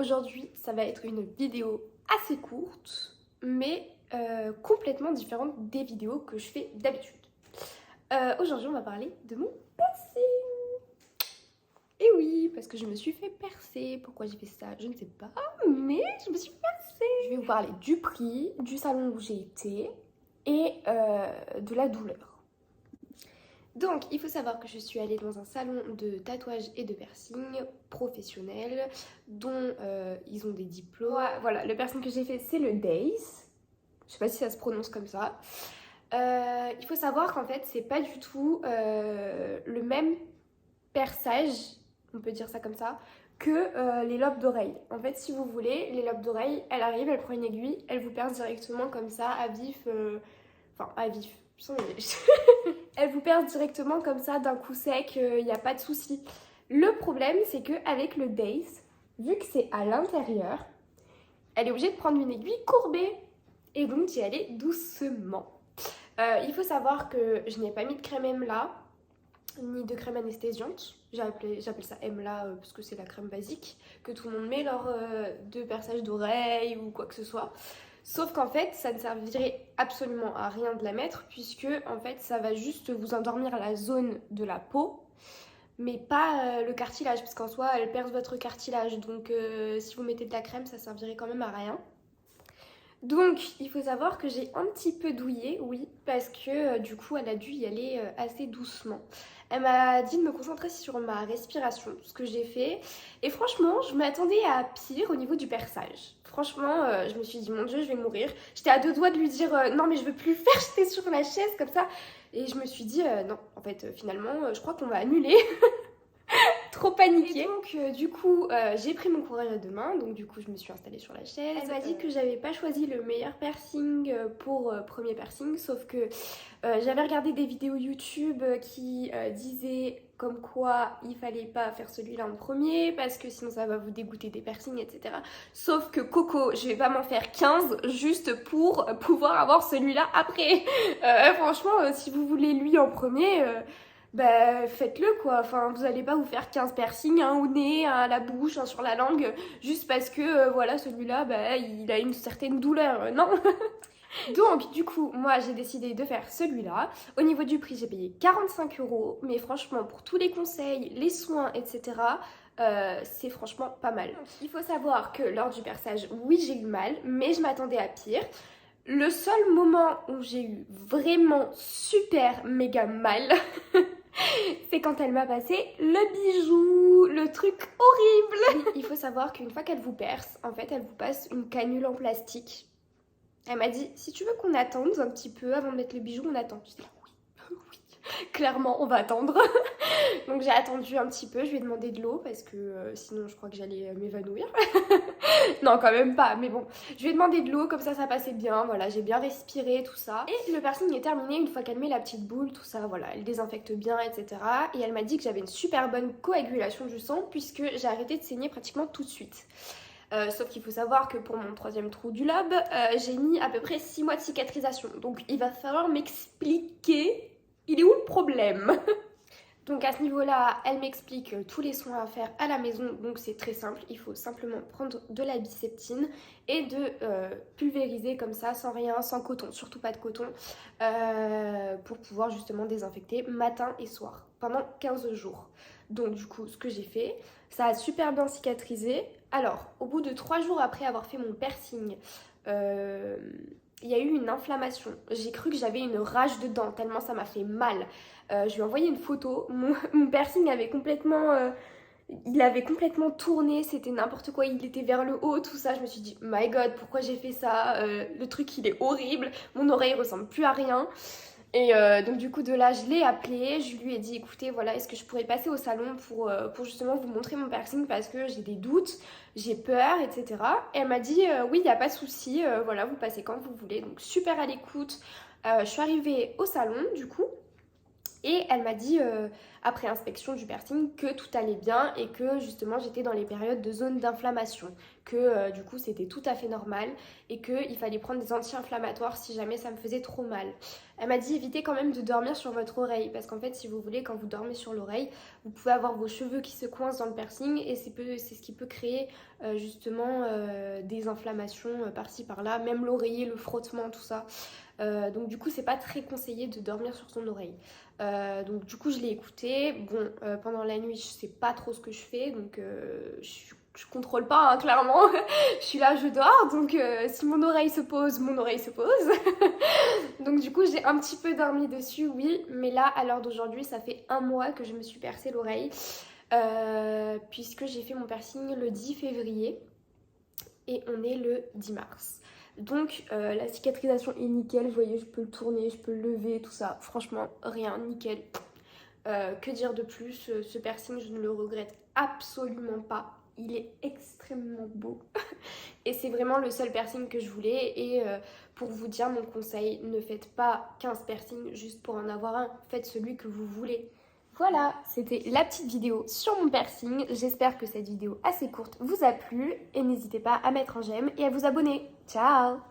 aujourd'hui ça va être une vidéo assez courte mais complètement différente des vidéos que je fais d'habitude. Aujourd'hui on va parler de mon piercing. Et oui, parce que je me suis fait percer. Pourquoi j'ai fait ça, je ne sais pas, mais je me suis percée. Je vais vous parler du prix, du salon où j'ai été et de la douleur. Donc, il faut savoir que je suis allée dans un salon de tatouage et de piercing professionnel dont ils ont des diplômes. Voilà, le piercing que j'ai fait, c'est le Days. Je sais pas si ça se prononce comme ça. Il faut savoir qu'en fait, c'est pas du tout le même perçage, on peut dire ça comme ça, que les lobes d'oreille. En fait, si vous voulez, les lobes d'oreille, elle arrive, elle prend une aiguille, elle vous perce directement comme ça, à vif. Enfin, à vif. Elle vous perce directement comme ça d'un coup sec, il n'y a pas de souci. Le problème, c'est qu'avec le Days, vu que c'est à l'intérieur, elle est obligée de prendre une aiguille courbée et donc d'y aller doucement. Il faut savoir que je n'ai pas mis de crème EMLA ni de crème anesthésiante. J'appelle ça EMLA parce que c'est la crème basique que tout le monde met lors de perçage d'oreilles ou quoi que ce soit. Sauf qu'en fait, ça ne servirait absolument à rien de la mettre puisque en fait, ça va juste vous endormir la zone de la peau, mais pas le cartilage, parce qu'en soi, elle perce votre cartilage. Donc, si vous mettez de la crème, ça servirait quand même à rien. Donc, il faut savoir que j'ai un petit peu douillé, oui, parce que du coup, elle a dû y aller assez doucement. Elle m'a dit de me concentrer sur ma respiration, ce que j'ai fait. Et franchement, je m'attendais à pire au niveau du perçage. Franchement, je me suis dit, mon Dieu, je vais mourir. J'étais à deux doigts de lui dire, non, mais je veux plus le faire, j'étais sur la chaise comme ça. Et je me suis dit, non, en fait, finalement, je crois qu'on va annuler. Trop paniquée. Et donc du coup j'ai pris mon courage à deux mains, donc du coup je me suis installée sur la chaise. Elle m'a dit que j'avais pas choisi le meilleur piercing pour premier piercing, sauf que j'avais regardé des vidéos YouTube qui disaient comme quoi il fallait pas faire celui-là en premier parce que sinon ça va vous dégoûter des piercings, etc. Sauf que Coco, je vais pas m'en faire 15 juste pour pouvoir avoir celui-là après. Franchement, si vous voulez lui en premier, bah faites-le quoi, enfin vous allez pas vous faire 15 piercings, un au nez, un à la bouche, un sur la langue, juste parce que voilà celui-là bah il a une certaine douleur, non. Donc du coup moi j'ai décidé de faire celui-là. Au niveau du prix j'ai payé 45 €, mais franchement pour tous les conseils, les soins, etc. C'est franchement pas mal. Il faut savoir que lors du perçage, oui j'ai eu mal, mais je m'attendais à pire. Le seul moment où j'ai eu vraiment super méga mal, c'est quand elle m'a passé le bijou, le truc horrible. Oui, il faut savoir qu'une fois qu'elle vous perce, en fait, elle vous passe une canule en plastique. Elle m'a dit, si tu veux qu'on attende un petit peu avant de mettre le bijou, on attend. Je dis, oui, oui, clairement, on va attendre. Donc j'ai attendu un petit peu, je lui ai demandé de l'eau parce que sinon je crois que j'allais m'évanouir. Non, quand même pas, mais bon, je lui ai demandé de l'eau, comme ça passait bien, voilà, j'ai bien respiré, tout ça. Et le piercing est terminé une fois qu'elle met la petite boule, tout ça, voilà, elle désinfecte bien, etc. Et elle m'a dit que j'avais une super bonne coagulation du sang puisque j'ai arrêté de saigner pratiquement tout de suite. Sauf qu'il faut savoir que pour mon troisième trou du lobe, j'ai mis à peu près 6 mois de cicatrisation. Donc il va falloir m'expliquer, il est où le problème? Donc à ce niveau-là, elle m'explique tous les soins à faire à la maison, donc c'est très simple, il faut simplement prendre de la biseptine et de pulvériser comme ça, sans rien, sans coton, surtout pas de coton, pour pouvoir justement désinfecter matin et soir, pendant 15 jours. Donc du coup, ce que j'ai fait, ça a super bien cicatrisé. Alors, au bout de 3 jours après avoir fait mon piercing, il y a eu une inflammation. J'ai cru que j'avais une rage dedans, tellement ça m'a fait mal. Je lui ai envoyé une photo. Mon piercing avait complètement... il avait complètement tourné, c'était n'importe quoi, il était vers le haut, tout ça. Je me suis dit, my god, pourquoi j'ai fait ça? Le truc, il est horrible. Mon oreille ressemble plus à rien. Et donc du coup de là je l'ai appelé, je lui ai dit écoutez voilà est-ce que je pourrais passer au salon pour justement vous montrer mon piercing parce que j'ai des doutes, j'ai peur, etc. Et elle m'a dit oui il n'y a pas de souci, voilà vous passez quand vous voulez, donc super à l'écoute. Je suis arrivée au salon du coup Et elle m'a dit, après inspection du piercing, que tout allait bien et que justement j'étais dans les périodes de zone d'inflammation. Que du coup c'était tout à fait normal et qu'il fallait prendre des anti-inflammatoires si jamais ça me faisait trop mal. Elle m'a dit évitez quand même de dormir sur votre oreille parce qu'en fait si vous voulez quand vous dormez sur l'oreille vous pouvez avoir vos cheveux qui se coincent dans le piercing et c'est ce qui peut créer justement des inflammations par-ci par-là, même l'oreiller, le frottement, tout ça. Donc du coup c'est pas très conseillé de dormir sur son oreille. Donc du coup je l'ai écouté. Bon pendant la nuit je sais pas trop ce que je fais donc je contrôle pas hein, clairement. Je suis là, je dors donc si mon oreille se pose, mon oreille se pose. Donc du coup j'ai un petit peu dormi dessus oui, mais là à l'heure d'aujourd'hui ça fait 1 mois que je me suis percé l'oreille puisque j'ai fait mon piercing le 10 février et on est le 10 mars. Donc la cicatrisation est nickel, vous voyez je peux le tourner, je peux le lever, tout ça, franchement rien, nickel. Que dire de plus, ce piercing je ne le regrette absolument pas, il est extrêmement beau et c'est vraiment le seul piercing que je voulais et pour vous dire mon conseil, ne faites pas 15 piercings juste pour en avoir un, faites celui que vous voulez. Voilà, c'était la petite vidéo sur mon piercing. J'espère que cette vidéo assez courte vous a plu et n'hésitez pas à mettre un j'aime et à vous abonner. Ciao!